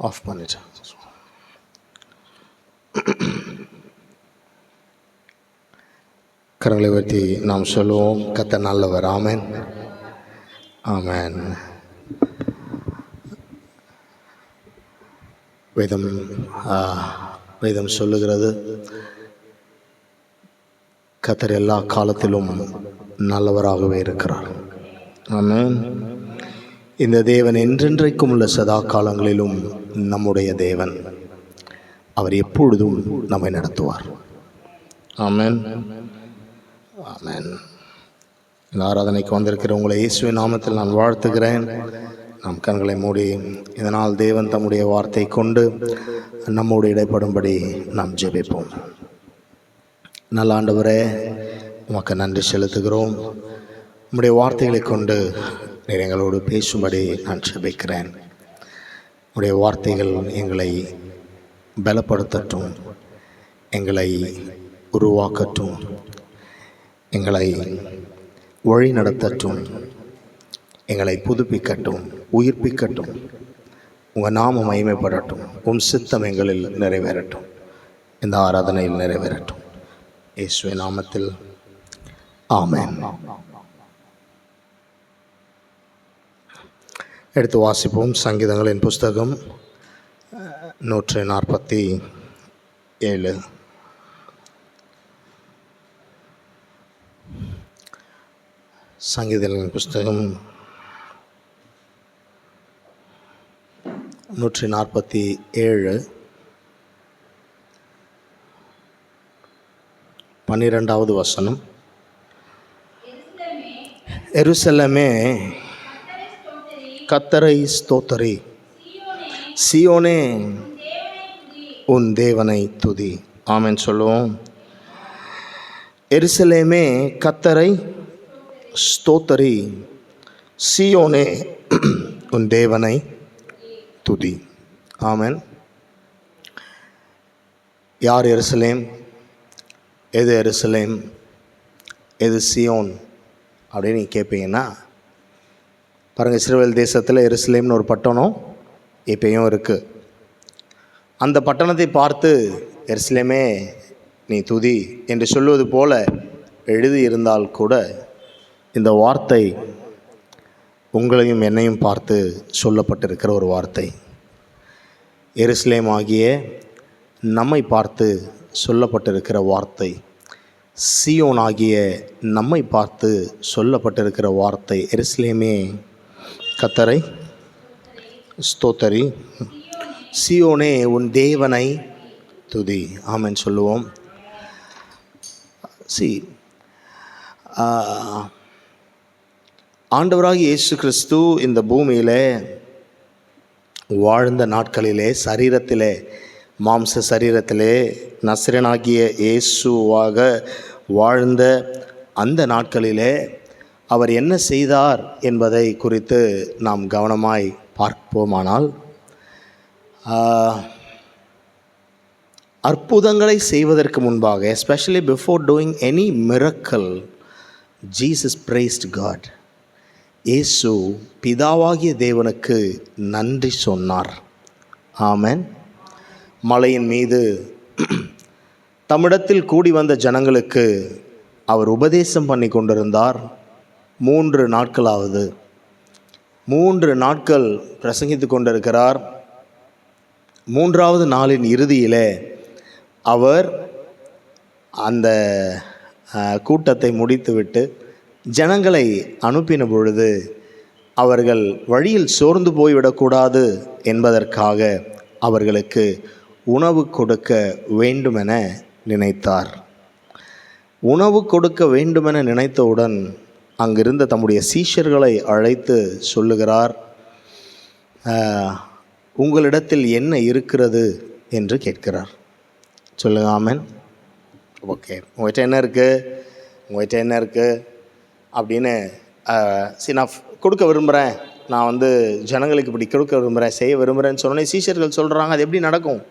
Of பண்ணிட்டேன். கரங்களை உயர்த்தி நாம் சொல்லுவோம், கர்த்தர் நல்லவர். ஆமென், ஆமென். வேதம் சொல்லுகிறது, கர்த்தர் எல்லா காலத்திலும் நல்லவராகவே இருக்கிறார். ஆமென். இந்த தேவன் என்றென்றைக்கும் உள்ள சதா காலங்களிலும் நம்முடைய தேவன். அவர் எப்பொழுதும் நம்மை நடத்துவார். ஆமென், ஆமென். இந்த ஆராதனைக்கு வந்திருக்கிற உங்களை இயேசுவின் நாமத்தில் நான் வாழ்த்துகிறேன். நாம் கண்களை மூடி இதனால் தேவன் தம்முடைய வார்த்தை கொண்டு நம்மோடு இடைப்படும்படி நாம் ஜெபிப்போம். நல்ல ஆண்டவரே, உமக்கு நன்றி செலுத்துகிறோம். உம்முடைய வார்த்தைகளை கொண்டு நீர் எங்களோடு பேசும்படி நான் ஜெபிக்கிறேன். உம்முடைய வார்த்தைகள் எங்களை பலப்படுத்தட்டும், எங்களை உருவாக்கட்டும், எங்களை வழி நடத்தட்டும், எங்களை புதுப்பிக்கட்டும், உயிர்ப்பிக்கட்டும். உங்கள் நாமம் மகிமைப்படட்டும். உம் சித்தம் எங்களில் நிறைவேறட்டும், இந்த ஆராதனையில் நிறைவேறட்டும். இயேசுவின் நாமத்தில் ஆமென். எடுத்து வாசிப்போம். சங்கீதங்களின் புஸ்தகம் 147. சங்கீதங்களின் புஸ்தகம் 147 12வது வசனம். எருசலேமே கர்த்தரை ஸ்தோத்தரி, சீயோனே உன் தேவனை துதி. ஆமென் சொல்லுவோம். எருசலேமே கர்த்தரை ஸ்தோத்தரி, சீயோனே உன் தேவனை துதி. ஆமென். யார் எருசலேம்? எது எருசலேம், எது சீயோன் அப்படின்னு நீங்கள் கேட்பீங்கன்னா, பாருங்கள், இஸ்ரவேல் தேசத்தில் எருசலேம்னு ஒரு பட்டணம் இப்போயும் இருக்குது. அந்த பட்டணத்தை பார்த்து எருசலேமே நீ துதி என்று சொல்லுவது போல எழுதியிருந்தால் கூட, இந்த வார்த்தை உங்களையும் என்னையும் பார்த்து சொல்லப்பட்டிருக்கிற ஒரு வார்த்தை. எருசலேம் ஆகிய நம்மை பார்த்து சொல்லப்பட்டிருக்கிற வார்த்தை, சீயோன் ஆகிய நம்மை பார்த்து சொல்லப்பட்டிருக்கிற வார்த்தை. எருசலேமே கர்த்தரை ஸ்தோத்தரி, சீயோனே உன் தேவனை துதி. ஆமென் சொல்லுவோம். ஆண்டவராகிய இயேசு கிறிஸ்து இந்த பூமியிலே வாழ்ந்த நாட்களிலே, சரீரத்திலே, மாம்ச சரீரத்திலே நசரேயனாகிய இயேசுவாக வாழ்ந்த அந்த நாட்களிலே அவர் என்ன செய்தார் என்பதை குறித்து நாம் கவனமாய் பார்ப்போமானால், அற்புதங்களை செய்வதற்கு முன்பாக, especially before doing any miracle, Jesus praised God. இயேசு பிதாவாகிய தேவனுக்கு நன்றி சொன்னார். ஆமென். மலையின் மீது தம்மிடத்தில் கூடி வந்த ஜனங்களுக்கு அவர் உபதேசம் பண்ணி கொண்டிருந்தார். 3 நாட்களாவது 3 நாட்கள் பிரசங்கித்து கொண்டிருக்கிறார். 3வது நாளின் இறுதியிலே அவர் அந்த கூட்டத்தை முடித்துவிட்டு ஜனங்களை அனுப்பின பொழுது, அவர்கள் வழியில் சோர்ந்து போய்விடக்கூடாது என்பதற்காக அவர்களுக்கு உணவு கொடுக்க வேண்டுமென நினைத்தார். உணவு கொடுக்க வேண்டுமென நினைத்தவுடன் அங்கிருந்த தம்முடைய சீஷர்களை அழைத்து சொல்லுகிறார், உங்களிடத்தில் என்ன இருக்கிறது என்று கேட்கிறார். சொல்லுங்க. ஆமென். ஓகே, உங்கள்கிட்ட என்ன இருக்குது, உங்கள்கிட்ட என்ன இருக்குது அப்படின்னு நான் கொடுக்க விரும்புகிறேன், நான் ஜனங்களுக்கு இப்படி கொடுக்க விரும்புகிறேன், செய்ய விரும்புகிறேன்னு சொன்னோன்னே சீஷர்கள் சொல்கிறாங்க, அது எப்படி நடக்கும்?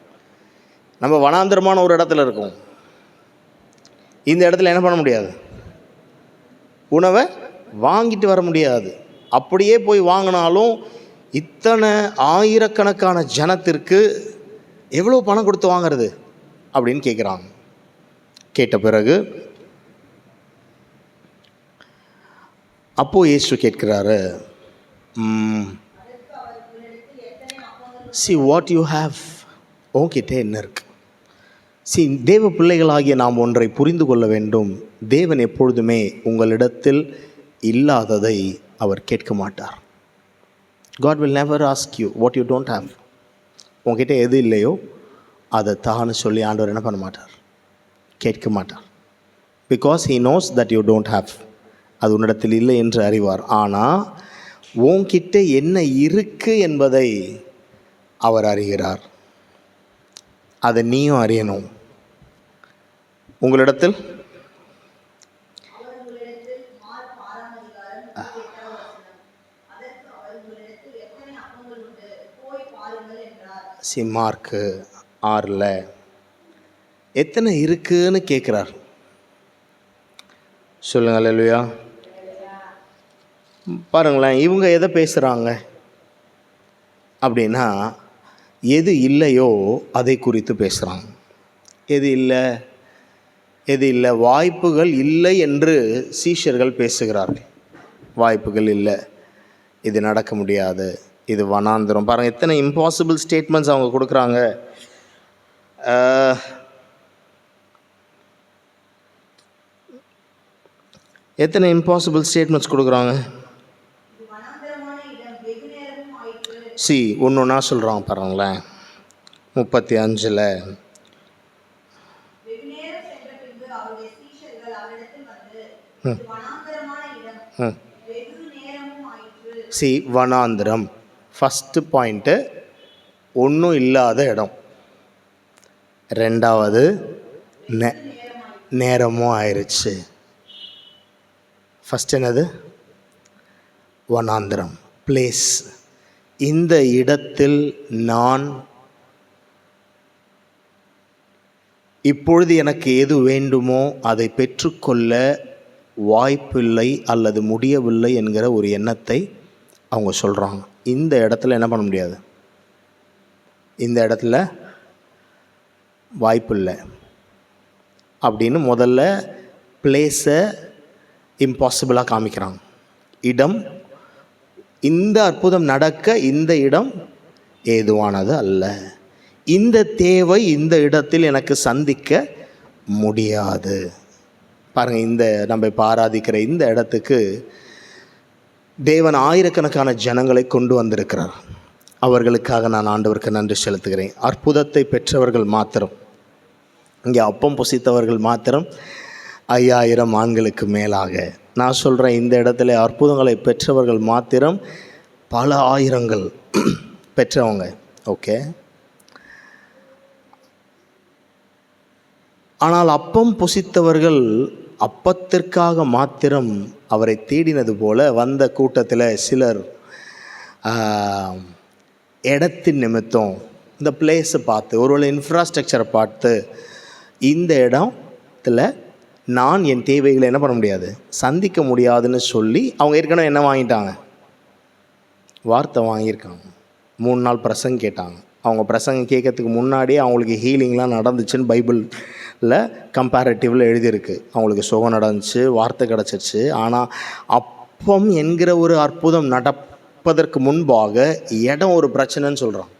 நம்ம வனாந்தரமான ஒரு இடத்துல இருக்கோம், இந்த இடத்துல என்ன பண்ண முடியாது, உணவை வாங்கிட்டு வர முடியாது. அப்படியே போய் வாங்கினாலும் இத்தனை ஆயிரக்கணக்கான ஜனத்திற்கு எவ்வளோ பணம் கொடுத்து வாங்கிறது அப்படின்னு கேட்குறாங்க. கேட்ட பிறகு அப்போ இயேசு கேட்கிறாரு, see what you have, உன்கிட்ட என்ன இருக்கு. தேவ பிள்ளைகளாகிய நாம் ஒன்றை புரிந்து கொள்ள வேண்டும். தேவன் எப்பொழுதுமே உங்களிடத்தில் இல்லாததை அவர் கேட்க மாட்டார். God will never ask you what you don't have. உங்ககிட்ட எது இல்லையோ அதை தான்னு சொல்லி ஆண்டவர் என்ன பண்ண மாட்டார், கேட்க மாட்டார். Because he knows that you don't have. அது உன்னிடத்தில் இல்லை என்று அறிவார். ஆனால் உன்கிட்ட என்ன இருக்கு என்பதை அவர் அறிகிறார். அதை நீயும் அறியணும். உங்களிடத்தில் மார்க்கு 6 எத்தனை இருக்குன்னு கேட்குறார். சொல்லுங்க அல்லேலூயா. பாருங்களேன், இவங்க எதை பேசுகிறாங்க அப்படின்னா, எது இல்லையோ அதை குறித்து பேசுகிறாங்க. எது இல்லை, வாய்ப்புகள் இல்லை என்று சீஷர்கள் பேசுகிறார்கள். வாய்ப்புகள் இல்லை, இது நடக்க முடியாது, இது வனாந்திரம். பாருங்கள், எத்தனை இம்பாசிபிள் ஸ்டேட்மெண்ட்ஸ் அவங்க கொடுக்குறாங்க. எத்தனை இம்பாசிபிள் ஸ்டேட்மெண்ட்ஸ் கொடுக்குறாங்க. ஒன்று ஒன்றா சொல்கிறாங்க பாருங்களேன். 35 வனாந்திரம். ஃபஸ்ட்டு பாயிண்ட்டு ஒன்றும் இல்லாத இடம். ரெண்டாவது நேரமும் ஆயிடுச்சு. ஃபஸ்ட் என்னது? வனாந்திரம், பிளேஸ். இந்த இடத்தில் நான் இப்பொழுது எனக்கு எது வேண்டுமோ அதை பெற்றுக்கொள்ள வாய்ப்பில்லை அல்லது முடியவில்லை என்கிற ஒரு எண்ணத்தை அவங்க சொல்கிறாங்க. இந்த இடத்துல என்ன பண்ண முடியாது, இந்த இடத்துல வாய்ப்பில்லை அப்படின்னு முதல்ல பிளேஸை இம்பாசிபிளாக காமிக்கிறாங்க. இடம், இந்த அற்புதம் நடக்க இந்த இடம் ஏதுவானது அல்ல. இந்த தேவை இந்த இடத்தில் எனக்கு சந்திக்க முடியாது. பாருங்கள், இந்த நம்ம இப்போ ஆராதிக்கிற இந்த இடத்துக்கு தேவன் ஆயிரக்கணக்கான ஜனங்களை கொண்டு வந்திருக்கிறார். அவர்களுக்காக நான் ஆண்டவருக்கு நன்றி செலுத்துகிறேன். அற்புதத்தை பெற்றவர்கள் மாத்திரம், இங்கே அப்பம் புசித்தவர்கள் மாத்திரம் 5000 ஆண்களுக்கு மேலாக. நான் சொல்கிறேன், இந்த இடத்துல அற்புதங்களை பெற்றவர்கள் மாத்திரம் பல ஆயிரங்கள் பெற்றவங்க. ஓகே, ஆனால் அப்பம் புசித்தவர்கள் அப்பத்திற்காக மாத்திரம் அவரை தேடினது போல வந்த கூட்டத்தில் சிலர் இடத்தின் நிமித்தம் இந்த பிளேஸை பார்த்து, ஒருவேளை இன்ஃப்ராஸ்ட்ரக்சரை பார்த்து, இந்த இடத்துல நான் என் தேவைகளை என்ன பண்ண முடியாது, சந்திக்க முடியாதுன்னு சொல்லி அவங்க ஏற்கனவே என்ன வாங்கிட்டாங்க, வார்த்தை வாங்கியிருக்காங்க. 3 நாள் பிரசங்கம் கேட்டாங்க. அவங்க பிரசங்கம் கேட்கறதுக்கு முன்னாடியே அவங்களுக்கு ஹீலிங்லாம் நடந்துச்சுன்னு பைபிளில் கம்பேரிட்டிவில் எழுதியிருக்கு. அவங்களுக்கு சுகம் நடந்துச்சு, வார்த்தை கிடச்சிருச்சு. ஆனால் அப்பம் என்கிற ஒரு அற்புதம் நடப்பதற்கு முன்பாக இடம் ஒரு பிரச்சனைன்னு சொல்கிறான்.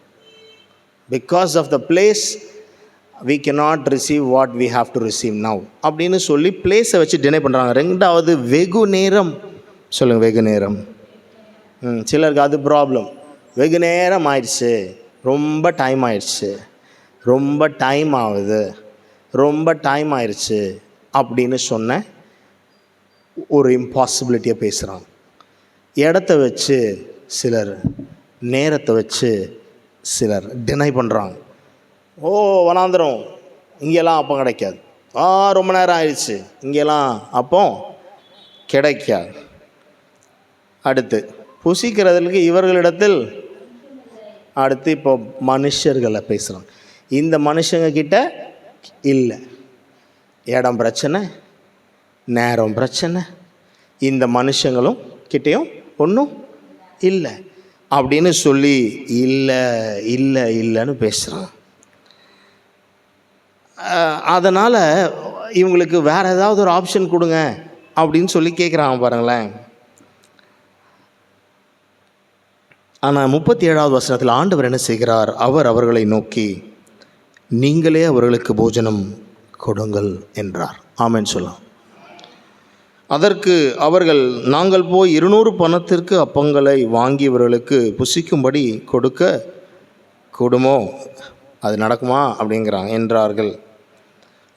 Because of the place we cannot receive what we have to receive now அப்படின்னு சொல்லி பிளேஸை வச்சு டினை பண்ணுறாங்க. ரெண்டாவது வெகு நேரம். சொல்லுங்கள், வெகு நேரம். சிலருக்கு அது ப்ராப்ளம். வெகு நேரம் ஆயிடுச்சு, ரொம்ப டைம் ஆயிடுச்சு, ரொம்ப டைம் ஆகுது, ரொம்ப டைம் ஆயிடுச்சு அப்படின்னு சொன்ன ஒரு இம்பாசிபிலிட்டியை பேசுகிறாங்க. இடத்த வச்சு சிலர், நேரத்தை வச்சு சிலர் டினை பண்ணுறாங்க. ஓ, வனாந்திரம், இங்கெல்லாம் அப்பம் கிடைக்காது. ரொம்ப நேரம் ஆயிடுச்சு, இங்கெல்லாம் அப்பம் கிடைக்காது. அடுத்து புசிக்கிறதுக்கு இவர்களிடத்தில். அடுத்து இப்போ மனுஷர்களை பேசுகிறாங்க. இந்த மனுஷங்க கிட்ட இல்லை, இடம் பிரச்சனை, நேரம் பிரச்சனை. இந்த மனுஷங்களும் கிட்டேயும் ஒன்றும் இல்லை. அப்படின்னு சொல்லி இல்லை இல்லை இல்லைன்னு பேசுகிறான். அதனால் இவங்களுக்கு வேறு ஏதாவது ஒரு ஆப்ஷன் கொடுங்க அப்படின்னு சொல்லி கேட்குறாங்க பாருங்களேன். ஆனால் 37வது வசனத்தில் ஆண்டவர் என்ன செய்கிறார்? அவர் அவர்களை நோக்கி நீங்களே அவர்களுக்கு போஜனம் கொடுங்கள் என்றார். ஆமென் சொல்லலாம். அதற்கு அவர்கள், நாங்கள் போய் 200 பணத்திற்கு அப்பங்களை வாங்கி இவர்களுக்கு புசிக்கும்படி கொடுக்க கூடுமோ, அது நடக்குமா அப்படிங்கிறாங்க என்றார்கள்.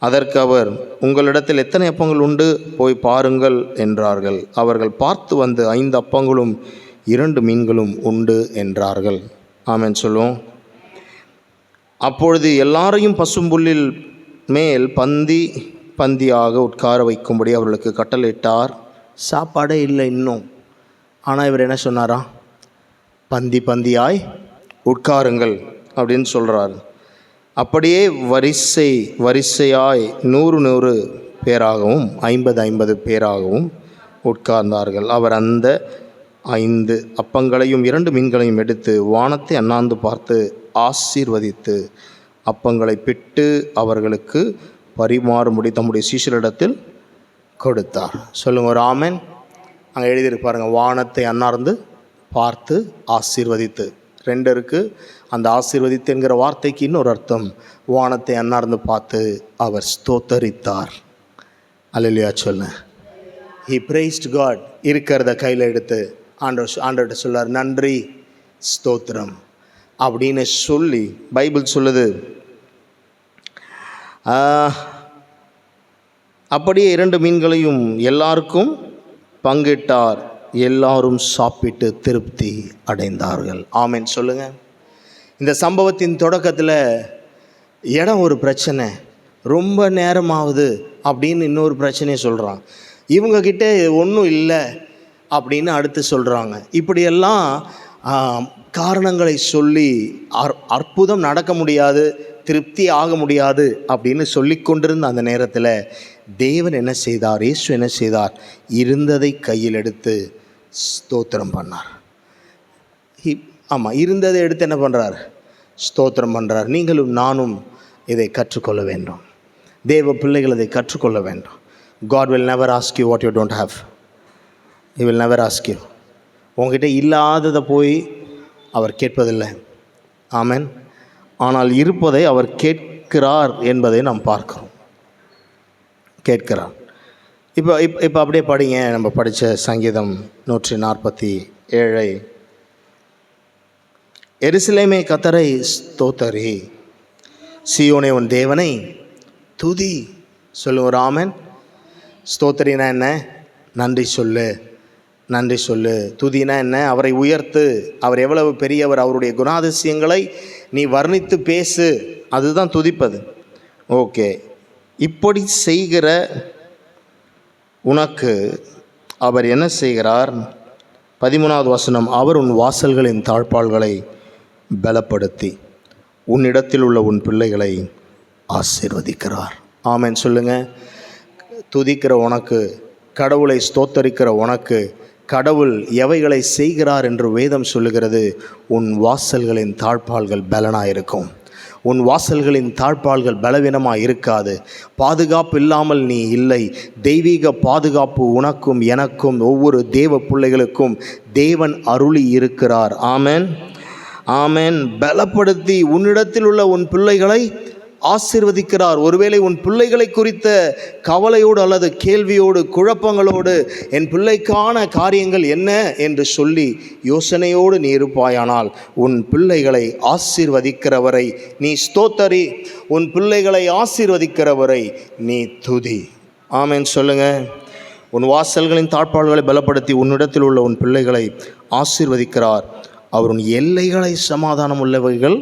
அதற்கு அவர், உங்களிடத்தில் எத்தனை அப்பங்கள் உண்டு, போய் பாருங்கள் என்றார்கள். அவர்கள் பார்த்து வந்து 5 அப்பங்களும் 2 மீன்களும் உண்டு என்றார்கள். ஆமென் சொல்லுவோம். அப்பொழுது எல்லாரையும் பசும்புல்லில் மேல் பந்தியாக உட்கார வைக்கும்படி அவர்களுக்கு கட்டளையிட்டார். சாப்பாடே இல்லை இன்னும். ஆனால் இவர் என்ன சொன்னாரா? பந்தியாய் உட்காருங்கள் அப்படின்னு சொல்கிறார். அப்படியே வரிசையாய் 100 பேராகவும் 50 பேராகவும் உட்கார்ந்தார்கள். அவர் அந்த 5 அப்பங்களையும் 2 மீன்களையும் எடுத்து வானத்தை அண்ணாந்து பார்த்து ஆசீர்வதித்து அப்பங்களை பிட்டு அவர்களுக்கு பரிமாறும்படி தம்முடைய சீஷரிடத்தில் கொடுத்தார். சொல்லுங்க ஒரு ஆமென். அங்கே எழுதியிருப்பாருங்க, வானத்தை அண்ணார்ந்து பார்த்து ஆசீர்வதித்து. 2 இருக்குது. அந்த ஆசீர்வதித்து என்கிற வார்த்தைக்கு இன்னொரு அர்த்தம், வானத்தை அண்ணார்ந்து பார்த்து அவர் ஸ்தோத்தரித்தார். அல்லேலூயா சொல்ல. He praised God. இருக்கிறத கையில் எடுத்து ஆண்டவர்கிட்ட சொல்லார், நன்றி ஸ்தோத்திரம் அப்படின்னு சொல்லி பைபிள் சொல்லுது. அப்படியே 2 மீன்களையும் எல்லாருக்கும் பங்கிட்டார். எல்லாரும் சாப்பிட்டு திருப்தி அடைந்தார்கள். ஆமென் சொல்லுங்க. இந்த சம்பவத்தின் தொடக்கத்தில் இடம் ஒரு பிரச்சனை, ரொம்ப நேரமாகுது அப்படின்னு இன்னொரு பிரச்சனையை சொல்கிறான். இவங்கக்கிட்ட ஒன்றும் இல்லை அப்படின்னு அடுத்து சொல்கிறாங்க. இப்படியெல்லாம் காரணங்களை சொல்லி அற்புதம் நடக்க முடியாது, திருப்தி ஆக முடியாது அப்படின்னு சொல்லி கொண்டிருந்த அந்த நேரத்தில் தேவன் என்ன செய்தார்? இயேசு என்ன செய்தார்? இருந்ததை கையில் எடுத்து ஸ்தோத்திரம் பண்ணார். ஆமாம், இருந்ததை எடுத்து என்ன பண்ணுறார்? ஸ்தோத்திரம் பண்ணுறார். நீங்களும் நானும் இதை கற்றுக்கொள்ள வேண்டும். தேவ பிள்ளைகள் இதை கற்றுக்கொள்ள வேண்டும். God will never ask you what you don't have. He will never ask you. உங்ககிட்ட இல்லாததை போய் அவர் கேட்பதில்லை. ஆமென். ஆனால் இருப்பதை அவர் கேட்கிறார் என்பதை நாம் பார்க்கிறோம். கேட்கிறார். இப்போ அப்படியே படிங்க. நம்ம படித்த சங்கீதம் 147 எருசலேமே கர்த்தரை ஸ்தோத்தரி, சீயோனே உன் தேவனை துதி. சொல்லுங்க ஆமென். ஸ்தோத்தரினா என்ன? நன்றி சொல்லு. நன்றி சொல்லு. துதினா என்ன? அவரை உயர்த்து. அவர் எவ்வளவு பெரியவர், அவருடைய குணாதிசயங்களை நீ வர்ணித்து பேசு. அதுதான் துதிப்பது. ஓகே. இப்படி செய்கிற உனக்கு அவர் என்ன செய்கிறார்? 13வது வசனம், அவர் உன் வாசல்களின் தாழ்பாள்களை பலப்படுத்தி உன்னிடத்தில் உள்ள உன் பிள்ளைகளை ஆசீர்வதிக்கிறார். ஆமென் சொல்லுங்க. துதிக்கிற உனக்கு, கடவுளை ஸ்தோத்தரிக்கிற உனக்கு கடவுள் எவைகளை செய்கிறார் என்று வேதம் சொல்லுகிறது. உன் வாசல்களின் தாழ்பாள்கள் பலனாயிருக்கும். உன் வாசல்களின் தாழ்பாள்கள் பலவீனமாக இருக்காது. பாதுகாப்பு இல்லாமல் நீ இல்லை. தெய்வீக பாதுகாப்பு உனக்கும் எனக்கும் ஒவ்வொரு தேவ பிள்ளைகளுக்கும் தேவன் அருளி இருக்கிறார். ஆமென் ஆமென். பலப்படுத்தி உன்னிடத்தில் உள்ள உன் பிள்ளைகளை ஆசீர்வதிக்கிறார். ஒருவேளை உன் பிள்ளைகளை குறித்த கவலையோடு அல்லது கேள்வியோடு குழப்பங்களோடு என் பிள்ளைக்கான காரியங்கள் என்ன என்று சொல்லி யோசனையோடு நீ இருப்பாயானால் உன் பிள்ளைகளை ஆசீர்வதிக்கிறவரை நீ ஸ்தோத்தரி. உன் பிள்ளைகளை ஆசீர்வதிக்கிறவரை நீ துதி. ஆமென் சொல்லுங்க. உன் வாசல்களின் தாழ்பாள்களை பலப்படுத்தி உன்னிடத்தில் உள்ள உன் பிள்ளைகளை ஆசீர்வதிக்கிறார். அவர் உன் எல்லைகளை சமாதானம் உள்ளவைகள்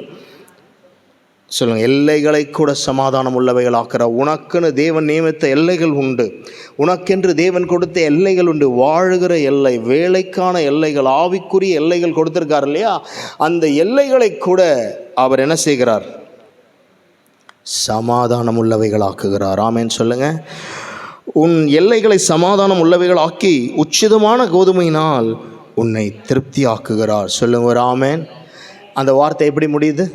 சொல்லுங்கள், எல்லைகளை கூட சமாதானம் உள்ளவைகள் ஆக்கிறார். உனக்குன்னு தேவன் நியமித்த எல்லைகள் உண்டு. உனக்கென்று தேவன் கொடுத்த எல்லைகள் உண்டு. வாழுகிற எல்லை, வேலைக்கான எல்லைகள், ஆவிக்குரிய எல்லைகள் கொடுத்துருக்கார் இல்லையா? அந்த எல்லைகளை கூட அவர் என்ன செய்கிறார்? சமாதானம் உள்ளவைகள் ஆக்குகிறார். ஆமென் சொல்லுங்க. உன் எல்லைகளை சமாதானம் உள்ளவைகள் ஆக்கி உச்சிதமான கோதுமையினால் உன்னை திருப்தியாக்குகிறார். சொல்லுங்க ஒரு ஆமென். அந்த வார்த்தை எப்படி முடியுது?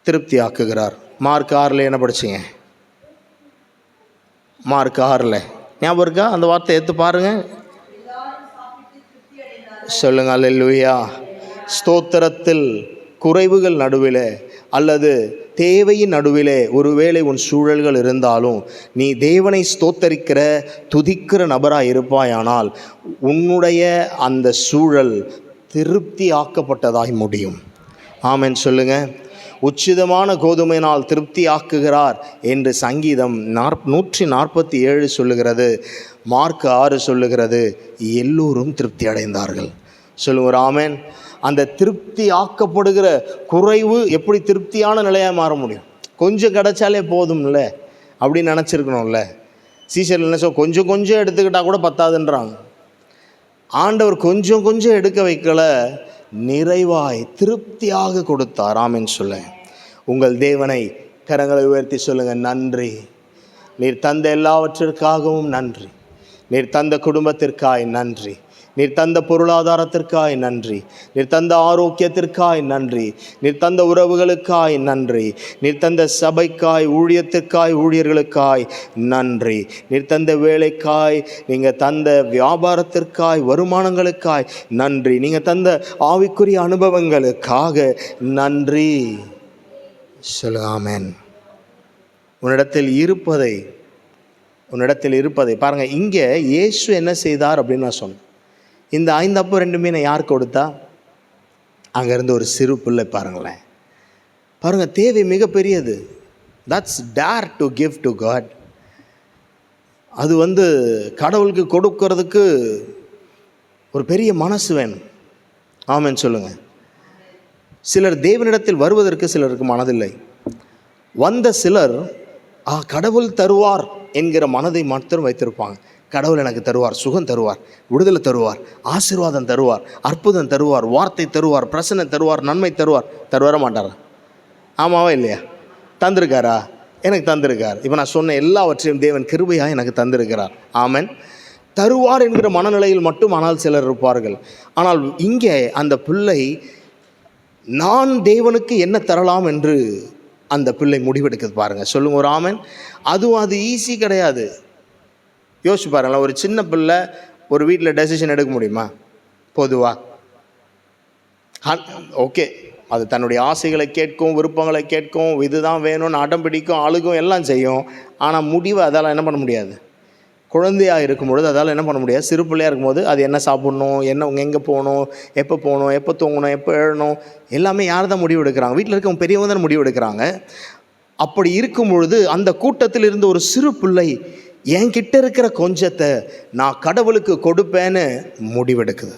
திருப்தியாக்குகிறார். மார்க் 6 என்ன படிச்சிங்க? மார்க் 6 ஞாபகம் இருக்கா? அந்த வார்த்தை எடுத்து பாருங்கள். சொல்லுங்க அல்லேலூயா. ஸ்தோத்திரத்தில் குறைவுகள் நடுவில் அல்லது தேவையின் நடுவிலே ஒருவேளை உன் சூழல்கள் இருந்தாலும் நீ தேவனை ஸ்தோத்தரிக்கிற துதிக்கிற நபராக இருப்பாயானால் உன்னுடைய அந்த சூழல் திருப்தி ஆக்கப்பட்டதாய் முடியும். ஆமென் சொல்லுங்க. உச்சிதமான கோதுமையினால் திருப்தி ஆக்குகிறார் என்று சங்கீதம் 147 சொல்லுகிறது. மார்க் 6 சொல்லுகிறது, எல்லோரும் திருப்தி அடைந்தார்கள். சொல்லுங்க ஒரு ஆமென். அந்த திருப்தி ஆக்கப்படுகிற குறைவு எப்படி திருப்தியான நிலையாக மாற முடியும்? கொஞ்சம் கிடைச்சாலே போதும்ல அப்படின்னு நினச்சிருக்கணும்ல. சீசர் என்ன சொல், கொஞ்சம் கொஞ்சம் எடுத்துக்கிட்டால் கூட பத்தாதுன்றாங்க. ஆண்டவர் கொஞ்சம் கொஞ்சம் எடுக்க வைக்கல, நிறைவாய் திருப்தியாக கொடுத்தார். ஆமென் சொல்ல. உங்கள் தேவனை கரங்களை உயர்த்தி சொல்லுங்கள், நன்றி. நீர் தந்த எல்லாவற்றிற்காகவும் நன்றி. நீர் தந்த குடும்பத்திற்காய் நன்றி. நீர் தந்த பொருளாதாரத்திற்காய் நன்றி. நீர் தந்த ஆரோக்கியத்திற்காய் நன்றி. நீர் தந்த உறவுகளுக்காய் நன்றி. நீர் தந்த சபைக்காய், ஊழியத்திற்காய், ஊழியர்களுக்காய் நன்றி. நீர் தந்த வேலைக்காய், நீங்கள் தந்த வியாபாரத்திற்காய், வருமானங்களுக்காய் நன்றி. நீங்கள் தந்த ஆவிக்குரிய அனுபவங்களுக்காக நன்றி. ஆமென். உன்னிடத்தில் இருப்பதை பாருங்கள். இங்கே இயேசு என்ன செய்தார் அப்படின்னு நான் சொன்னேன். இந்த 5 அப்பம் 2 மீனை யார் கொடுத்தா? அங்கேருந்து ஒரு சிறு பிள்ளை. பாருங்களேன், பாருங்கள், தேவை மிகப்பெரியது. That's there to give to God. அது கடவுளுக்கு கொடுக்கறதுக்கு ஒரு பெரிய மனசு வேணும். ஆமென் சொல்லுங்கள். சிலர் தேவனிடத்தில் வருவதற்கு சிலருக்கு மனதில்லை. வந்த சிலர் கடவுள் தருவார் என்கிற மனதை மாத்திரம் வைத்திருப்பாங்க. கடவுள் எனக்கு தருவார், சுகம் தருவார், விடுதலை தருவார், ஆசீர்வாதம் தருவார், அற்புதம் தருவார், வார்த்தை தருவார், பிரசன்னம் தருவார், நன்மை தருவார மாட்டாரா? ஆமாவா இல்லையா? தந்திருக்காரா? எனக்கு தந்திருக்கார். இப்போ நான் சொன்ன எல்லாவற்றையும் தேவன் கிருபையாக எனக்கு தந்திருக்கிறார். ஆமென். தருவார் என்கிற மனநிலையில் மட்டும் ஆனால் சிலர் இருப்பார்கள். ஆனால் இங்கே அந்த பிள்ளை நான் தேவனுக்கு என்ன தரலாம் என்று அந்த பிள்ளை முடிவெடுக்குது. பாருங்கள். சொல்லுங்க ஒரு ஆமென். அது ஈஸி கிடையாது. யோசிச்சு பாருங்களேன். ஒரு சின்ன பிள்ளை ஒரு வீட்டில் டெசிஷன் எடுக்க முடியுமா? பொதுவாக ஓகே, அது தன்னுடைய ஆசைகளை கேட்கும், விருப்பங்களை கேட்கும், இதுதான் வேணும்னு அடம் பிடிக்கும், அழுகும், எல்லாம் செய்யும். ஆனால் முடிவை அதால் என்ன பண்ண முடியாது. குழந்தையாக இருக்கும் பொழுது அதால் என்ன பண்ண முடியாது. சிறு பிள்ளையாக இருக்கும்போது அது என்ன சாப்பிட்ணும், எங்கே போகணும், எப்போ தூங்கணும், எப்போ எழணும், எல்லாமே யார் தான் முடிவு எடுக்கிறாங்க? வீட்டில் இருக்கவங்க பெரியவங்க தான் முடிவு எடுக்கிறாங்க. அப்படி இருக்கும் பொழுது அந்த கூட்டத்தில் இருந்து ஒரு சிறு பிள்ளை என்கிட்ட இருக்கிற கொஞ்சத்தை நான் கடவுளுக்கு கொடுப்பேன்னு முடிவெடுக்குது.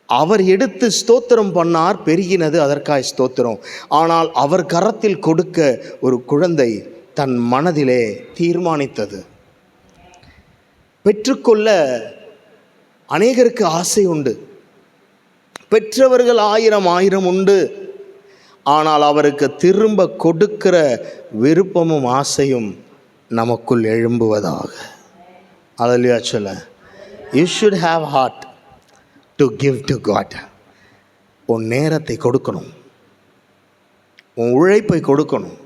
அவர் எடுத்து ஸ்தோத்திரம் பண்ணார், பெருகினது, அதற்காய் ஸ்தோத்திரம். ஆனால் அவர் கரத்தில் கொடுக்க ஒரு குழந்தை தன் மனதிலே தீர்மானித்தது. பெற்றுக்கொள்ள அநேகருக்கு ஆசை உண்டு, பெற்றவர்கள் 1000 உண்டு. ஆனால் அவருக்கு திரும்ப கொடுக்கிற விருப்பமும் ஆசையும் நமக்குள் எழும்புவதாக. அல்லேலூயா சொல்ல. You should have heart to give to God. உன் நேரத்தை கொடுக்கணும், உன் உழைப்பை கொடுக்கணும்.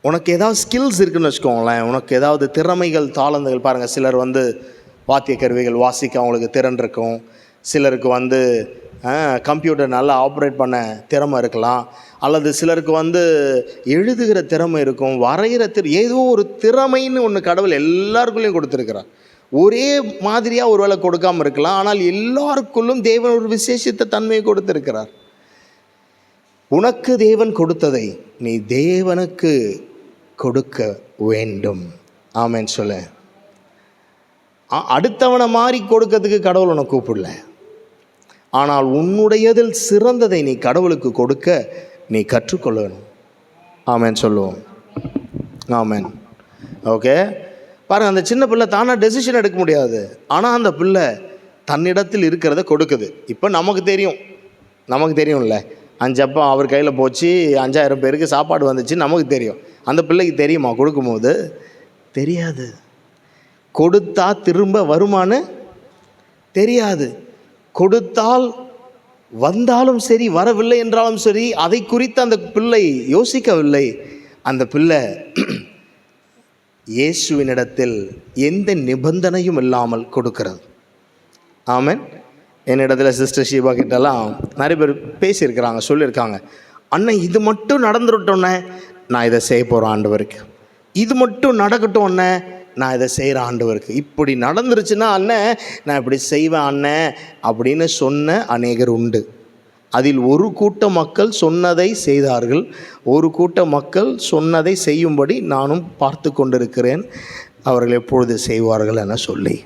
உனக்கு ஏதாவது ஸ்கில்ஸ் இருக்குதுன்னு வச்சுக்கோங்களேன், உனக்கு ஏதாவது திறமைகள், தாளந்துகள். பாருங்கள், சிலர் வாத்திய கருவிகள் வாசிக்க அவங்களுக்கு திறன் இருக்கும். சிலருக்கு கம்ப்யூட்டர் நல்லா ஆப்ரேட் பண்ண திறமை இருக்கலாம். அல்லது சிலருக்கு எழுதுகிற திறமை இருக்கும், வரைகிற ஏதோ ஒரு திறமைன்னு ஒன்று கடவுள் எல்லாருக்குள்ளேயும் கொடுத்துருக்கிறார். ஒரே மாதிரியாக ஒரு வேளை கொடுக்காமல் இருக்கலாம், ஆனால் எல்லாருக்குள்ளும் தேவன் ஒரு விசேஷித்த தன்மையை கொடுத்துருக்கிறார். உனக்கு தேவன் கொடுத்ததை நீ தேவனுக்கு கொடுக்க வேண்டும். ஆமென் சொல்ல. அடுத்தவனை மாறி கொடுக்கறதுக்கு கடவுள் உனக்கு கூப்பிடல. ஆனால் உன்னுடையதில் சிறந்ததை நீ கடவுளுக்கு கொடுக்க நீ கற்றுக்கொள்ளணும். ஆமென் சொல்லுவோம். ஆமென். ஓகே. பாருங்கள், அந்த சின்ன பிள்ளை தானாக டெசிஷன் எடுக்க முடியாது. ஆனால் அந்த பிள்ளை தன்னிடத்தில் இருக்கிறத கொடுக்குது. இப்போ நமக்கு தெரியும்ல, 5 அப்பம் அவர் கையில் போச்சு, 5000 பேருக்கு சாப்பாடு வந்துச்சு, நமக்கு தெரியும். அந்த பிள்ளைக்கு தெரியுமா கொடுக்கும்போது? தெரியாது. கொடுத்தா திரும்ப வருமானு தெரியாது. கொடுத்தால் வந்தாலும் சரி, வரவில்லை என்றாலும் சரி, அதை குறித்து அந்த பிள்ளை யோசிக்கவில்லை. அந்த பிள்ளை இயேசுவினிடத்தில் எந்த நிபந்தனையும் இல்லாமல் கொடுக்கிறது. ஆமென். என்னிடத்துல சிஸ்டர் ஷீபா கிட்டலாம் நிறைய பேர் பேசியிருக்கிறாங்க, சொல்லியிருக்காங்க, அண்ணன் இது மட்டும் நடந்துட்டோன்னே நான் இதை செய்ய போகிறேன் ஆண்டவருக்கு, இது மட்டும் நடக்கட்டும் அண்ணன் நான் இதை செய்கிறேன் ஆண்டவருக்கு, இப்படி நடந்துருச்சுன்னா அண்ணன் நான் இப்படி செய்வேன் அண்ணன் அப்படின்னு சொன்ன அநேகர் உண்டு. அதில் ஒரு கூட்ட மக்கள் சொன்னதை செய்தார்கள், ஒரு கூட்ட மக்கள் சொன்னதை செய்யும்படி நானும் பார்த்து கொண்டிருக்கிறேன், அவர்கள் எப்பொழுது செய்வார்கள் என சொல்லி.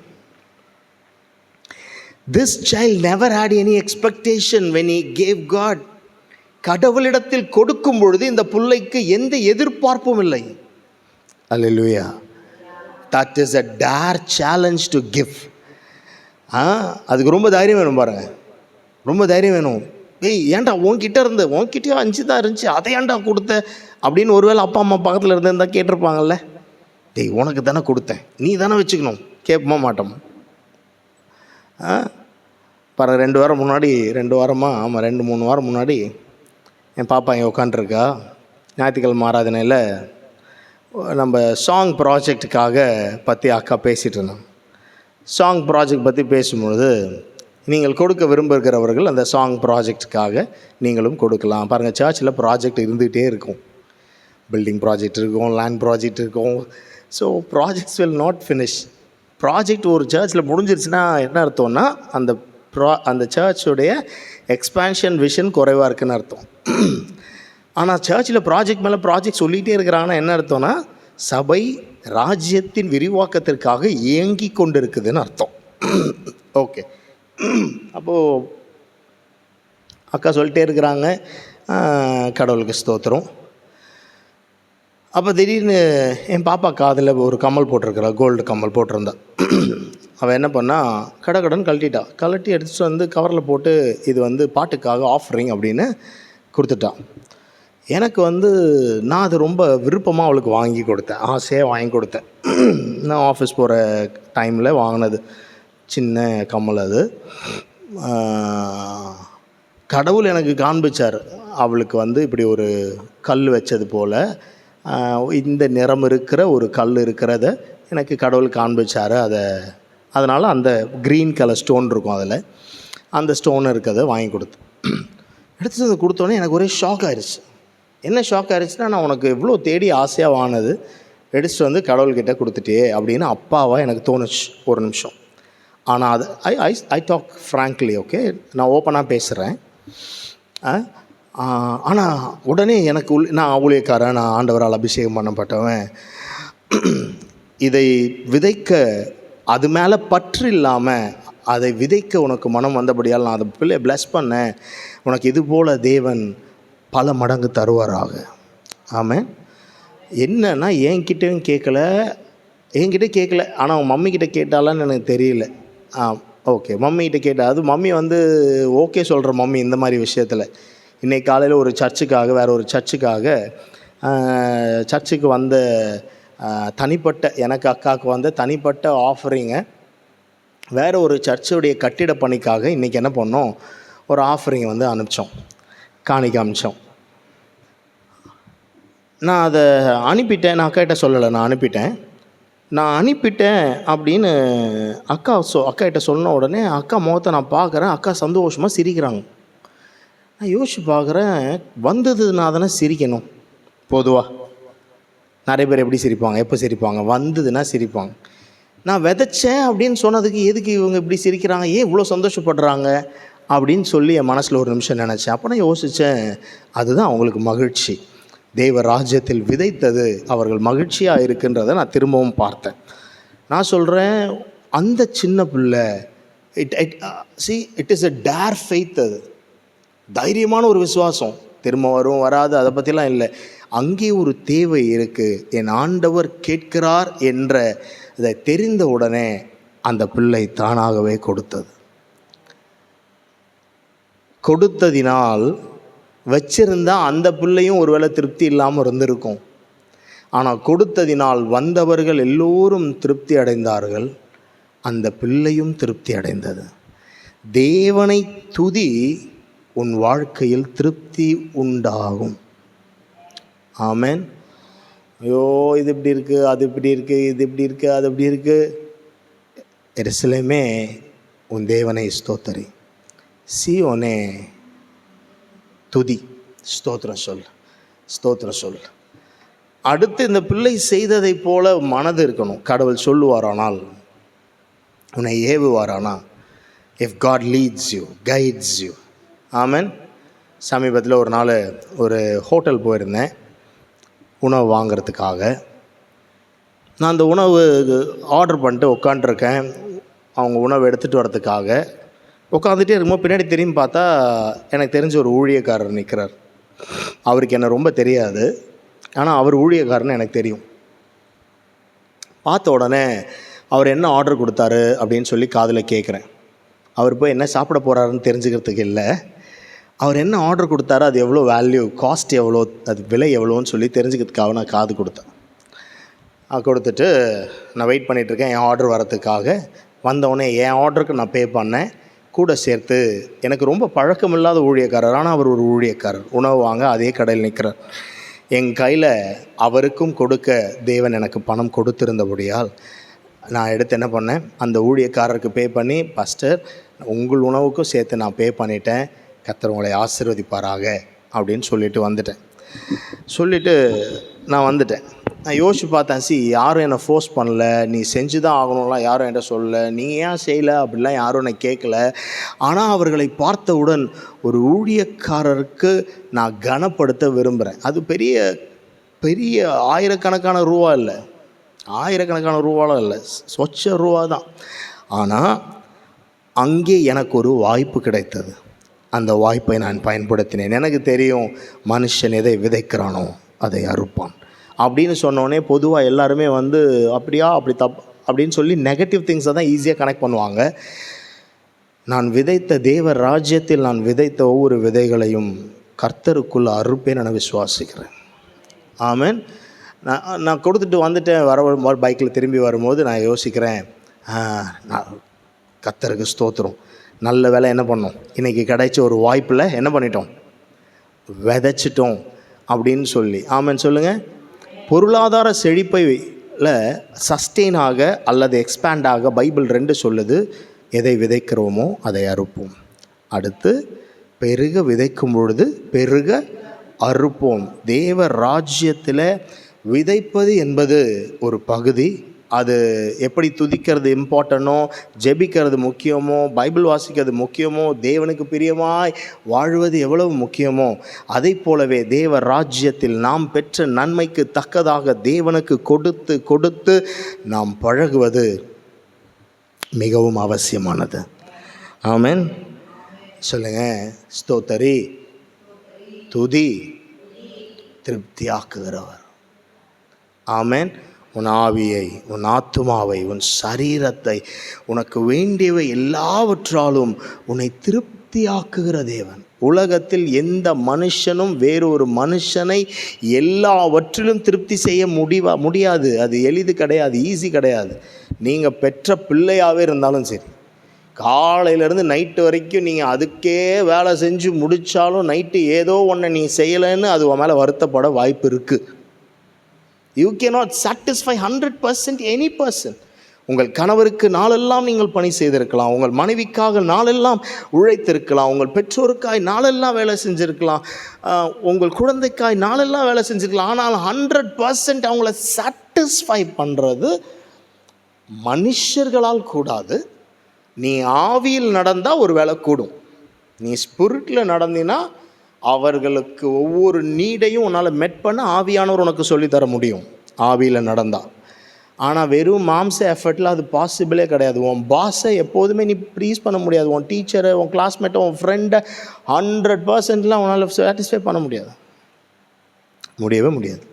This child never had any expectation when he gave God. கடவுளிடத்தில் கொடுக்கும் பொழுது இந்த பிள்ளைக்கு எந்த எதிர்பார்ப்பும் இல்லை. Hallelujah. That is a dare challenge to give. அதுக்கு ரொம்ப தைரியம் வேணும் பாருங்க, ரொம்ப தைரியம் வேணும். ஏன்டா உன்கிட்ட இருந்து, உன்கிட்டயோ 5 தான் இருந்துச்சு, அதை ஏன்டா கொடுத்த அப்படின்னு ஒருவேளை அப்பா அம்மா பக்கத்தில் இருந்தா கேட்டிருப்பாங்கல்ல. உனக்கு தானே கொடுத்தேன், நீ தானே வச்சுக்கணும், கேட்போமா மாட்டோம். பாரு 2 வாரம் முன்னாடி, 2 வாரமாக, ஆமாம் 2-3 வாரம் முன்னாடி என் பாப்பா இங்கே உட்காண்ட்ருக்கா. ஞாயிற்றுக்கிழமை ஆராதனையில் நம்ம சாங் ப்ராஜெக்டுக்காக பற்றி அக்கா பேசிகிட்டு இருந்தோம். சாங் ப்ராஜெக்ட் பற்றி பேசும்பொழுது, நீங்கள் கொடுக்க விரும்புகிறவர்கள் அந்த சாங் ப்ராஜெக்டுக்காக நீங்களும் கொடுக்கலாம். பாருங்கள், சர்ச்சில் ப்ராஜெக்ட் இருந்துகிட்டே இருக்கும். பில்டிங் ப்ராஜெக்ட் இருக்கும், லேண்ட் ப்ராஜெக்ட் இருக்கும். So projects will not finish. Project ஒரு சர்ச்சில் முடிஞ்சிருச்சுன்னா என்ன அர்த்தம்னா அந்த சர்ச்சுடைய எக்ஸ்பேன்ஷன் விஷன் குறைவாக இருக்குதுன்னு அர்த்தம். ஆனால் சர்ச்சில் ப்ராஜெக்ட் மேலே ப்ராஜெக்ட் சொல்லிகிட்டே இருக்கிறாங்கன்னா என்ன அர்த்தம்னா சபை ராஜ்யத்தின் விரிவாக்கத்திற்காக இயங்கி கொண்டு இருக்குதுன்னு அர்த்தம். ஓகே, அப்போது அக்கா சொல்லிட்டே இருக்கிறாங்க, கடவுளுக்கு ஸ்தோத்திரம். அப்போ திடீர்னு என் பாப்பா காதில் ஒரு கம்மல் போட்டிருக்கிறா, கோல்டு கம்மல் போட்டிருந்தா. அவள் என்ன பண்ணால் கடன் கழட்டிட்டா. கழட்டி எடுத்துகிட்டு வந்து கவரில் போட்டு இது வந்து பாட்டுக்காக ஆஃபரிங் அப்படின்னு கொடுத்துட்டான். எனக்கு வந்து நான் அது ரொம்ப விருப்பமாக அவளுக்கு வாங்கி கொடுத்தேன், ஆசையாக வாங்கி கொடுத்தேன். நான் ஆஃபீஸ் போகிற டைமில் வாங்கினது சின்ன கம்மல். அது கடவுள் எனக்கு காண்பிச்சார், அவளுக்கு வந்து இப்படி ஒரு கல் வச்சது போல் இந்த நிறம் இருக்கிற ஒரு கல் இருக்கிறத எனக்கு கடவுள் காண்பிச்சார். அதனால் அந்த க்ரீன் கலர் ஸ்டோன் இருக்கும், அதில் அந்த ஸ்டோன் இருக்கிறத வாங்கி கொடுத்தேன். எடுத்துகிட்டு வந்து கொடுத்தோன்னே எனக்கு ஒரே ஷாக் ஆயிடுச்சு. என்ன ஷாக் ஆயிடுச்சுன்னா, நான் உனக்கு இவ்வளோ தேடி ஆசையாக வாங்கினது எடுத்துகிட்டு வந்து கடவுள்கிட்ட கொடுத்துட்டே அப்படின்னு அப்பாவாக எனக்கு தோணுச்சு ஒரு நிமிஷம். ஆனால் அது ஐ டாக் ஃப்ராங்க்லி, ஓகே, நான் ஓப்பனாக பேசுகிறேன். ஆனால் உடனே எனக்கு நான் ஊழியக்காரன், நான் ஆண்டவரால் அபிஷேகம் பண்ணப்பட்டவன், இதை விதைக்க அது மேலே பற்று இல்லாமல் அதை விதைக்க உனக்கு மனம் வந்தபடியால் நான் அதை பிள்ளை பிளஸ் பண்ணேன். உனக்கு இது போல் தேவன் பல மடங்கு தருவாராக. ஆமாம். என்னன்னா என்கிட்டையும் கேட்கல, ஆனால் அவன் மம்மிக்கிட்ட கேட்டாலான்னு எனக்கு தெரியல. ஓகே, மம்மிக்கிட்ட கேட்டா, அது மம்மி வந்து ஓகே சொல்கிற மம்மி இந்த மாதிரி விஷயத்தில். இன்றைக்கி காலையில் ஒரு சர்ச்சுக்காக, வேறு ஒரு சர்ச்சுக்கு வந்த தனிப்பட்ட, எனக்கு அக்காவுக்கு வந்த தனிப்பட்ட ஆஃபரிங்கை வேறு ஒரு சர்ச்சுடைய கட்டிட பணிக்காக இன்றைக்கி என்ன பண்ணோம், ஒரு ஆஃபரிங்கை வந்து அனுப்பிச்சோம், காணிக்க அனுப்பிச்சோம். நான் அதை அனுப்பிட்டேன், நான் அக்காகிட்ட சொல்லலை, நான் அனுப்பிட்டேன் அப்படின்னு அக்காகிட்ட சொன்ன உடனே அக்கா முகத்தை நான் பார்க்குறேன், அக்கா சந்தோஷமாக சிரிக்கிறாங்க. நான் யோசிச்சு பார்க்குறேன், வந்ததுன்னா தானே சிரிக்கணும். பொதுவாக நிறைய பேர் எப்படி சிரிப்பாங்க, எப்போ சிரிப்பாங்க, வந்ததுன்னா சிரிப்பாங்க. நான் விதைச்சேன் அப்படின்னு சொன்னதுக்கு எதுக்கு இவங்க இப்படி சிரிக்கிறாங்க, ஏன் இவ்வளோ சந்தோஷப்படுறாங்க அப்படின்னு சொல்லி என் மனசில் ஒரு நிமிஷம் நினச்சேன். அப்போ நான் யோசித்தேன், அதுதான் அவங்களுக்கு மகிழ்ச்சி. தேவ ராஜ்யத்தில் விதைத்தது அவர்கள் மகிழ்ச்சியாக இருக்குன்றதை நான் திரும்பவும் பார்த்தேன். நான் சொல்கிறேன், அந்த சின்ன பிள்ளை it is a dare faith. அது தைரியமான ஒரு விசுவாசம். திரும்ப வரும் வராது அதை பற்றிலாம் இல்லை. அங்கே ஒரு தேவை இருக்குது, என் ஆண்டவர் கேட்கிறார் என்ற அதை தெரிந்த உடனே அந்த பிள்ளை தானாகவே கொடுத்ததினால் வச்சிருந்தால் அந்த பிள்ளையும் ஒருவேளை திருப்தி இல்லாமல் இருந்திருக்கும். ஆனால் கொடுத்ததினால் வந்தவர்கள் எல்லோரும் திருப்தி அடைந்தார்கள், அந்த பிள்ளையும் திருப்தி அடைந்தது. தேவனை துதி, உன் வாழ்க்கையில் திருப்தி உண்டாகும். ஆமென். ஐயோ, இது இப்படி இருக்குது, அது இப்படி இருக்குது, இது இப்படி இருக்குது, அது இப்படி இருக்குது. எருசலேமே, உன் தேவனை ஸ்தோத்தரி. சீயோனே, துதி, ஸ்தோத்திரம் சொல், ஸ்தோத்திரம் சொல். அடுத்து இந்த பிள்ளை செய்ததை போல மனது இருக்கணும். கடவுள் சொல்லுவாரானால், உன்னை ஏவுவாரானா, if God leads you, guides you. Amen. சமீபத்தில் ஒரு நாள் ஒரு ஹோட்டல் போயிருந்தேன் உணவு வாங்கிறதுக்காக. நான் அந்த உணவு ஆர்டர் பண்ணிட்டு உட்காண்ட்ருக்கேன். அவங்க உணவு எடுத்துகிட்டு வரதுக்காக உட்காந்துட்டே இருக்கும்போது பின்னாடி திரும்பி பார்த்தா எனக்கு தெரிஞ்ச ஒரு ஊழியக்காரர் நிற்கிறார். அவருக்கு என்ன ரொம்ப தெரியாது, ஆனால் அவர் ஊழியக்காரன்னு எனக்கு தெரியும். பார்த்த உடனே அவர் என்ன ஆர்டர் கொடுத்தாரு அப்படின்னு சொல்லி காதில் கேட்குறேன். அவர் போய் என்ன சாப்பிட போகிறாருன்னு தெரிஞ்சுக்கிறதுக்கு இல்லை, அவர் என்ன ஆர்டர் கொடுத்தாரு, அது எவ்வளோ வேல்யூ, காஸ்ட் எவ்வளோ, அது விலை எவ்வளோன்னு சொல்லி தெரிஞ்சுக்கிறதுக்காக நான் காது கொடுத்தேன். கொடுத்துட்டு நான் வெயிட் பண்ணிகிட்ருக்கேன் என் ஆர்டர் வரத்துக்காக. வந்தவுடனே என் ஆர்டருக்கு நான் பே பண்ணேன். கூட சேர்த்து எனக்கு ரொம்ப பழக்கமில்லாத ஊழியக்காரர், ஆனால் அவர் ஒரு ஊழியக்காரர், உணவு வாங்க அதே கடையில் நிற்கிறார். என் கையில் அவருக்கும் கொடுக்க தேவன் எனக்கு பணம் கொடுத்திருந்தபடியால் நான் எடுத்து என்ன பண்ணேன், அந்த ஊழியக்காரருக்கு பே பண்ணி, பாஸ்டர் உங்கள் உணவுக்கும் சேர்த்து நான் பே பண்ணிட்டேன், கர்த்தர் உங்களை ஆசீர்வதிப்பாராக அப்படின்னு சொல்லிட்டு வந்துட்டேன். சொல்லிவிட்டு நான் வந்துட்டேன். நான் யோசிச்சு பார்த்தேன், யாரும் என்னை ஃபோர்ஸ் பண்ணல, நீ செஞ்சு தான் ஆகணும்லாம் யாரும் என்கிட்ட சொல்லலை, நீ ஏன் செய்யலை அப்படிலாம் யாரும் என்னை கேட்கல. ஆனால் அவர்களை பார்த்தவுடன் ஒரு ஊழியக்காரருக்கு நான் கனப்படுத்த விரும்புகிறேன். அது பெரிய பெரிய ஆயிரக்கணக்கான ரூபா இல்லை, ஆயிரக்கணக்கான ரூபாலாம் இல்லை, சொச்ச ரூபா தான். ஆனால் அங்கே எனக்கு ஒரு வாய்ப்பு கிடைத்தது. அந்த வாய்ப்பை நான் பயன்படுத்தினேன். எனக்கு தெரியும் மனுஷன் எதை விதைக்கிறானோ அதை அறுப்பான் அப்படின்னு சொன்னோடனே பொதுவாக எல்லாருமே அப்படியா அப்படி அப்படின்னு சொல்லி நெகட்டிவ் திங்ஸை தான் ஈஸியாக கனெக்ட் பண்ணுவாங்க. நான் விதைத்த தேவ ராஜ்யத்தில் நான் விதைத்த ஒவ்வொரு விதைகளையும் கர்த்தருக்குள்ளே அறுப்பேன் என விசுவாசிக்கிறேன். ஆமென். நான் கொடுத்துட்டு வந்துட்டேன். வர பைக்கில் திரும்பி வரும்போது நான் யோசிக்கிறேன், நான் கர்த்தருக்கு ஸ்தோத்திரம், நல்ல வேலை என்ன பண்ணோம், இன்றைக்கி கிடைச்ச ஒரு வாய்ப்பில் என்ன பண்ணிட்டோம், விதைச்சிட்டோம் அப்படின்னு சொல்லி. ஆமென் சொல்லுங்கள். பொருளாதார செழிப்பையில் சஸ்டெயின் ஆக அல்லது எக்ஸ்பேண்ட் ஆக பைபிள் 2 சொல்லுது, எதை விதைக்கிறோமோ அதை அறுப்போம். அடுத்து பெருக விதைக்கும் பொழுது பெருக அறுப்போம். தேவ ராஜ்யத்தில் விதைப்பது என்பது ஒரு பகுதி. அது எப்படி துதிக்கிறது இம்பார்ட்டனோ, ஜெபிக்கிறது முக்கியமோ, பைபிள் வாசிக்கிறது முக்கியமோ, தேவனுக்கு பிரியமாய் வாழ்வது எவ்வளவு முக்கியமோ, அதை போலவே தேவ ராஜ்யத்தில் நாம் பெற்ற நன்மைக்கு தக்கதாக தேவனுக்கு கொடுத்து கொடுத்து நாம் பழகுவது மிகவும் அவசியமானது. ஆமென் சொல்லுங்கள். ஸ்தோத்தரி, துதி, திருப்தியாக்குகிறவர். ஆமென். உன் ஆவியை, உன் ஆத்துமாவை, உன் சரீரத்தை, உனக்கு வேண்டியவை எல்லாவற்றாலும் உன்னை திருப்தியாக்குகிற தேவன். உலகத்தில் எந்த மனுஷனும் வேறொரு மனுஷனை எல்லாவற்றிலும் திருப்தி செய்ய முடியாது. அது எளிது கிடையாது, ஈஸி கிடையாது. நீங்கள் பெற்ற பிள்ளையாகவே இருந்தாலும் சரி, காலையிலேருந்து நைட்டு வரைக்கும் நீங்கள் அதுக்கே வேலை செஞ்சு முடித்தாலும் நைட்டு ஏதோ ஒன்று நீ செய்யலைன்னு அது உன் மேலே வருத்தப்பட வாய்ப்பு இருக்குது. You cannot satisfy 100% any person. உங்கள் கணவருக்கு நாளெல்லாம் நீங்கள் பணி செய்திருக்கலாம், உங்கள் மனைவிக்காக நாளெல்லாம் உழைத்திருக்கலாம், உங்கள் பெற்றோருக்காய் நாளெல்லாம் வேலை செஞ்சுருக்கலாம், உங்கள் குழந்தைக்காய் நாளெல்லாம் வேலை செஞ்சுருக்கலாம். ஆனால் 100% அவங்கள சாட்டிஸ்ஃபை பண்ணுறது மனுஷர்களால் கூடாது. நீ ஆவியில் நடந்தால் ஒரு வேலை கூடும். நீ ஸ்பிரிட்டில் நடந்தினா அவர்களுக்கு ஒவ்வொரு நீடையும் உன்னால் மெட் பண்ண ஆவியானவர் உனக்கு சொல்லித்தர முடியும் ஆவியில் நடந்தால். ஆனால் வெறும் மாம்ச எஃபர்ட்டில் அது பாசிபிளே கிடையாது. உன் பாஸை எப்போதுமே நீ ப்ளீஸ் பண்ண முடியாது. உன் டீச்சரை, உன் கிளாஸ்மேட்டை, உன் ஃப்ரெண்டை 100%லாம் உன்னால் சாட்டிஸ்ஃபை பண்ண முடியாது, முடியவே முடியாது.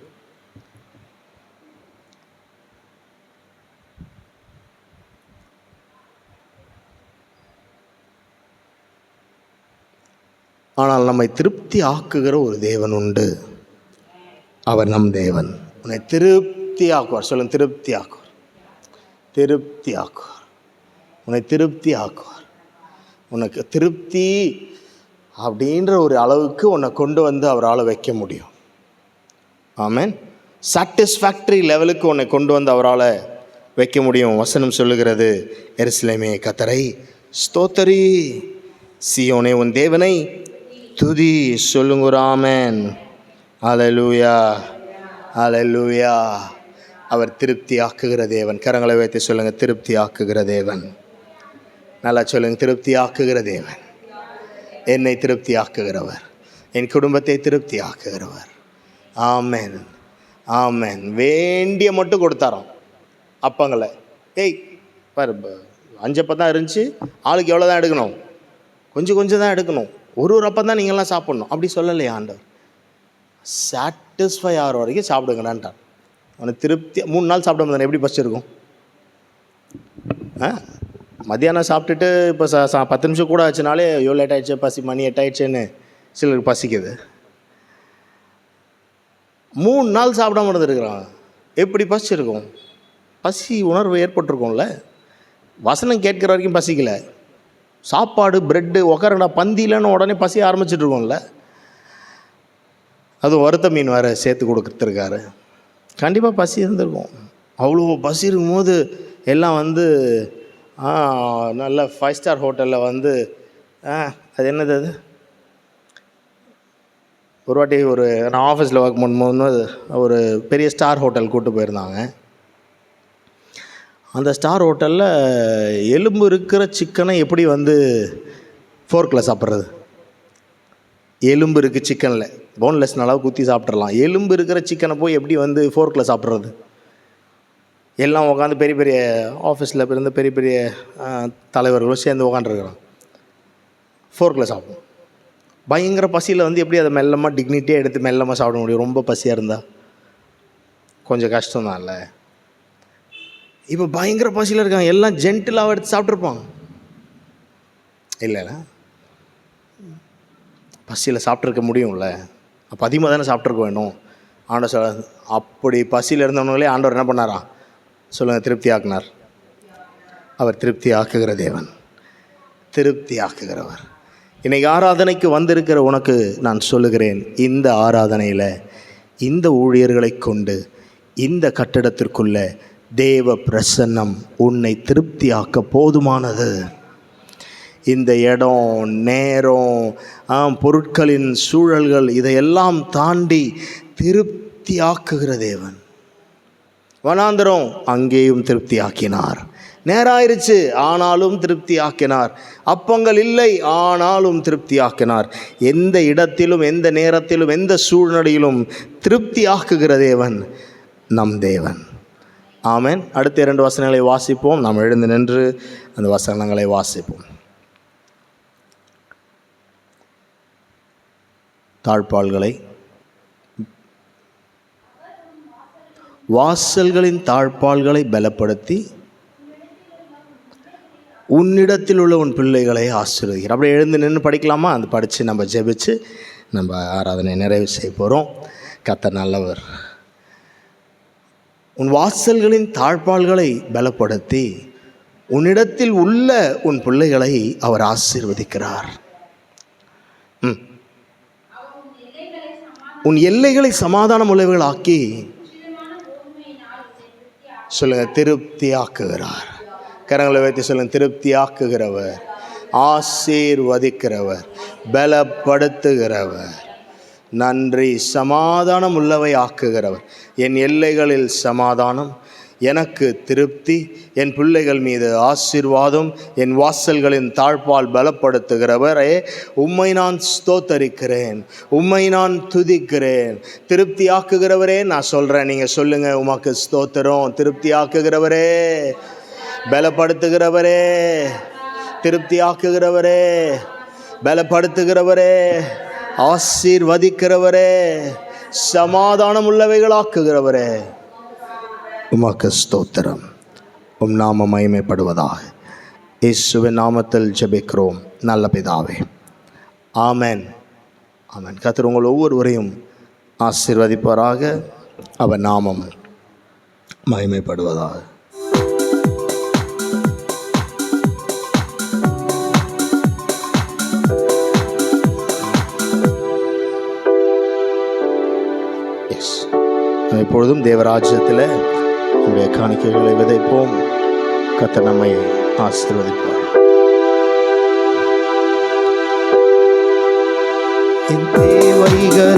ஆனால் நம்மை திருப்தி ஆக்குகிற ஒரு தேவன் உண்டு. அவர் நம் தேவன். உன்னை திருப்தி ஆக்குவார். சொல்லுங்க, திருப்தி ஆக்குவார். திருப்தி ஆக்குவார். உன்னை திருப்தி ஆக்குவார். உனக்கு திருப்தி அப்படின்ற ஒரு அளவுக்கு உன்னை கொண்டு வந்து அவரால் வைக்க முடியும். ஆமென். சாட்டிஸ்ஃபேக்டரி லெவலுக்கு உன்னை கொண்டு வந்து அவரால் வைக்க முடியும். வசனம் சொல்லுகிறது, எருசலேமே கர்த்தரை ஸ்தோத்தரி, சீயோனே உன் தேவனை துதி. சொல்லுங்க ஒரு ஆமென். அல்லேலூயா, அல்லேலூயா. அவர் திருப்தி ஆக்குகிற தேவன். கரங்களை வைத்து சொல்லுங்க, திருப்தி ஆக்குகிற தேவன். நல்லா சொல்லுங்க, திருப்தி ஆக்குகிற தேவன். என்னை திருப்தி ஆக்குகிறவர், என் குடும்பத்தை திருப்தி ஆக்குகிறவர். ஆமென், ஆமென். வேண்டிய மட்டும் கொடுத்தாராம் அப்பங்களை. பாரு, 5 அப்பம் தான் இருந்துச்சு, ஆளுக்கு எவ்வளோ தான் எடுக்கணும்? கொஞ்சம் கொஞ்சம் தான் எடுக்கணும். ஒரு அப்பம் தான் நீங்கள்லாம் சாப்பிட்ணும். அப்படி சொல்லலையா ஆண்டவர்? சாட்டிஸ்ஃபை ஆகிற வரைக்கும் சாப்பிடுங்கடான்ட்டார். அவனுக்கு திருப்தி. 3 நாள் சாப்பிட முடியாது, எப்படி பசிச்சிருக்கும்? மத்தியானம் சாப்பிட்டுட்டு இப்போ 10 நிமிஷம் கூட ஆச்சுனாலே எவ்வளோ லேட் ஆகிடுச்சு, பசி மணி 8 ஆகிடுச்சுன்னு சிலருக்கு பசிக்குது. 3 நாள் சாப்பிடாம இருந்துருக்குறான். எப்படி பசிச்சிருக்கும்? பசி உணர்வு ஏற்பட்டிருக்கும்ல. வசனம் கேட்குற வரைக்கும் பசிக்கலை. சாப்பாடு ப்ரெட்டு உக்காரடா பந்தியிலன்னு உடனே பசி ஆரம்பிச்சிட்ருக்கோம்ல. அதுவும் வறுத்த மீன் வேறு சேர்த்து கொடுத்துருக்காரு. கண்டிப்பாக பசி இருந்திருக்கும். அவ்வளோ பசி இருக்கும்போது எல்லாம் வந்து நல்ல 5 ஸ்டார் ஹோட்டலில் வந்து அது என்னது, அது ஒரு வாட்டி நான் ஆஃபீஸில் ஒர்க் பண்ணும்போது ஒரு பெரிய ஸ்டார் ஹோட்டல் கூப்பிட்டு போயிருந்தாங்க. அந்த ஸ்டார் ஹோட்டலில் எலும்பு இருக்கிற சிக்கனை எப்படி வந்து ஃபோர்க்கில் சாப்பிட்றது? எலும்பு இருக்குது சிக்கனில், போன்லெஸ் நல்லா குத்தி சாப்பிட்றலாம். எலும்பு இருக்கிற சிக்கனை போய் எப்படி வந்து ஃபோர்க்கில் சாப்பிட்றது? எல்லாம் உட்காந்து பெரிய பெரிய ஆஃபீஸில் இருந்து பெரிய பெரிய தலைவர்களும் சேர்ந்து உட்காந்துருக்குறான். ஃபோர்க்கில் சாப்பிடும். பயங்கர பசியில் வந்து எப்படி அதை மெல்லமாக டிக்னிட்டியாக எடுத்து மெல்லமாக சாப்பிட முடியும்? ரொம்ப பசியாக இருந்தால் கொஞ்சம் கஷ்டம்தான் இல்லை? இப்போ பயங்கர பசியில் இருக்காங்க, எல்லாம் ஜென்டிலாக எடுத்து சாப்பிட்ருப்பாங்க. இல்லைல்ல, பசியில் சாப்பிட்ருக்க முடியும்ல. அப்போ அதிகமாக தானே சாப்பிட்ருக்க வேணும். ஆண்டவர் அப்படி பசியில் இருந்தவங்களே ஆண்டவர் என்ன பண்ணாரா? சொல்லுங்கள், திருப்தி ஆக்குனார். அவர் திருப்தி ஆக்குகிற தேவன், திருப்தி ஆக்குகிறவர். இன்றைக்கி ஆராதனைக்கு வந்திருக்கிற உனக்கு நான் சொல்லுகிறேன், இந்த ஆராதனையில் இந்த ஊழியர்களை கொண்டு இந்த கட்டிடத்திற்குள்ள தேவ பிரசன்னம் உன்னை திருப்தி ஆக்க போதுமானது. இந்த இடம், நேரம், பொருட்களின் சூழல்கள் இதையெல்லாம் தாண்டி திருப்தி ஆக்குகிற தேவன். வனாந்தரம், அங்கேயும் திருப்தி ஆக்கினார். நேரம் ஆயிடுச்சு, ஆனாலும் திருப்தி ஆக்கினார். அப்பங்கள் இல்லை, ஆனாலும் திருப்தி ஆக்கினார். எந்த இடத்திலும், எந்த நேரத்திலும், எந்த சூழ்நிலையிலும் திருப்தி ஆக்குகிற தேவன் நம் தேவன். ஆமென். அடுத்த 2 வசனங்களை வாசிப்போம். நாம் எழுந்து நின்று அந்த வசனங்களை வாசிப்போம். தாழ்பாள்களை, வாசல்களின் தாழ்பாள்களை பலப்படுத்தி உன்னிடத்தில் உள்ள உன் பிள்ளைகளை ஆசீர்வதிக்கிறார். அப்படியே எழுந்து நின்று படிக்கலாமா? அந்த படித்து நம்ம ஜெபிச்சு நம்ம ஆராதனை நிறைவு செய்ய போகிறோம். கர்த்தர் நல்லவர். உன் வாசல்களின் தாழ்பாள்களை பலப்படுத்தி உன்னிடத்தில் உள்ள உன் பிள்ளைகளை அவர் ஆசீர்வதிக்கிறார். உன் எல்லைகளை சமாதான உழைவுகள் ஆக்கி, சொல்லுங்க, திருப்தி ஆக்குகிறார். கரங்களை வைத்து சொல்லுங்க, திருப்தி ஆக்குகிறவர், ஆசீர்வதிக்கிறவர், பலப்படுத்துகிறவர். நன்றி. சமாதானம் உள்ளவை ஆக்குகிறவர். என் எல்லைகளில் சமாதானம், எனக்கு திருப்தி, என் பிள்ளைகள் மீது ஆசீர்வாதம், என் வாசல்களின் தாழ்பால் பலப்படுத்துகிறவரே, உம்மை நான் ஸ்தோத்தரிக்கிறேன், உம்மை நான் துதிக்கிறேன். திருப்தி ஆக்குகிறவரே, நான் சொல்கிறேன், நீங்கள் சொல்லுங்கள், உமக்கு ஸ்தோத்திரம். திருப்தி ஆக்குகிறவரே, பலப்படுத்துகிறவரே, திருப்தி ஆக்குகிறவரே, பலப்படுத்துகிறவரே, ஆசீர்வதிக்கிறவரே, சமாதானம் உள்ளவைகளாக்குகிறவரே, உமக்கு ஸ்தோத்திரம். உம் நாமம் மகிமைப்படுவதாக. இயேசுவின் நாமத்தில் ஜெபிக்கிறோம் நல்ல பிதாவே, ஆமென், ஆமென். கர்த்தர் உங்கள் ஒவ்வொருவரையும் ஆசீர்வதிப்பாராக. அவர் நாமம் மகிமைப்படுவதாக. எப்பொழுதும் தேவராஜ்யத்தில் நம்முடைய காணிக்கைகளை விதைப்போம். கர்த்தர் நம்மை ஆசீர்வதிப்பார். என் தேவைகள்